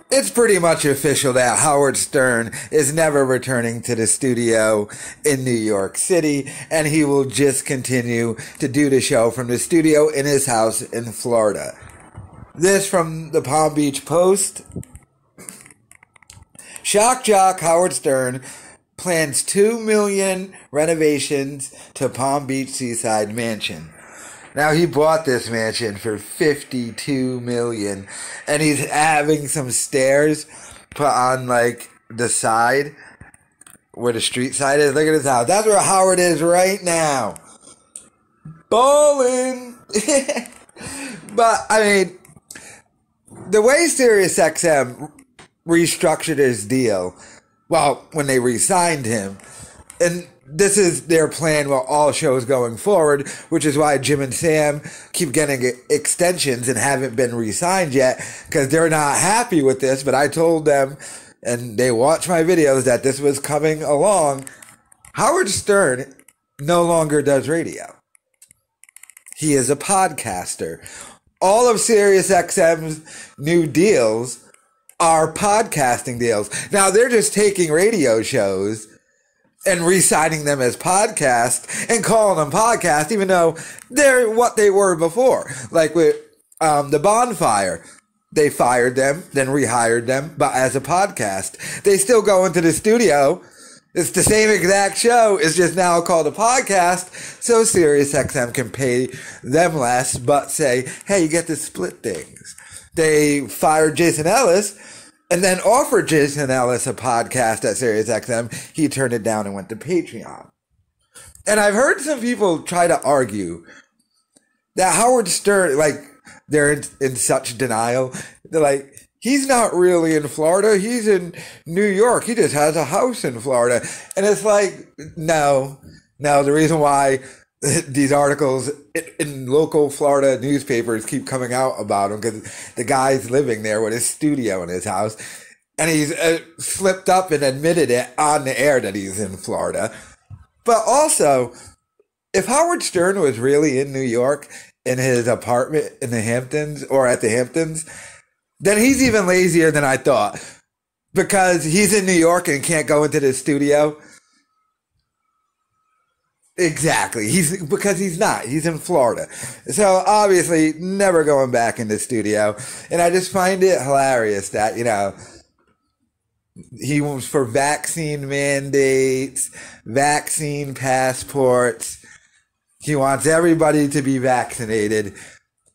It's pretty much official that Howard Stern is never returning to the studio in New York City, and he will just continue to do the show from the studio in his house in Florida. This from the Palm Beach Post. Shock jock Howard Stern plans $2 million renovations to Palm Beach seaside mansion. Now, he bought this mansion for $52 million, and he's having some stairs put on, like, the side, where the street side is. Look at his house. That's where Howard is right now. Ballin'! But, I mean, the way Sirius XM restructured his deal, well, when they re-signed him, and this is their plan with all shows going forward, which is why Jim and Sam keep getting extensions and haven't been re-signed yet, because they're not happy with this. But I told them, and they watch my videos, that this was coming along. Howard Stern no longer does radio. He is a podcaster. All of SiriusXM's new deals are podcasting deals. Now, they're just taking radio shows and re-signing them as podcasts and calling them podcasts, even though they're what they were before. Like with The Bonfire, they fired them, then rehired them, but as a podcast. They still go into the studio. It's the same exact show. It's just now called a podcast, so SiriusXM can pay them less, but say, hey, you get to split things. They fired Jason Ellis, and then offered Jason Ellis a podcast at SiriusXM. He turned it down and went to Patreon. And I've heard some people try to argue that Howard Stern, like, they're in such denial. They're like, he's not really in Florida. He's in New York. He just has a house in Florida. And it's like, no. The reason why these articles in local Florida newspapers keep coming out about him, because the guy's living there with his studio in his house, and he's slipped up and admitted it on the air that he's in Florida. But also, if Howard Stern was really in New York in his apartment in the Hamptons or at the Hamptons, then he's even lazier than I thought, because he's in New York and can't go into the studio. Exactly. Because he's not. He's in Florida. So obviously never going back in the studio. And I just find it hilarious that, you know, he was for vaccine mandates, vaccine passports. He wants everybody to be vaccinated,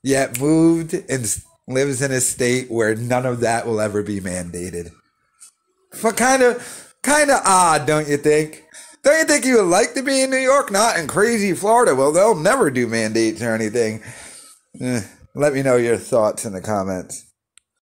yet moved and lives in a state where none of that will ever be mandated. But kind of odd, don't you think? Don't you think you would like to be in New York, not in crazy Florida? Well, they'll never do mandates or anything. Let me know your thoughts in the comments.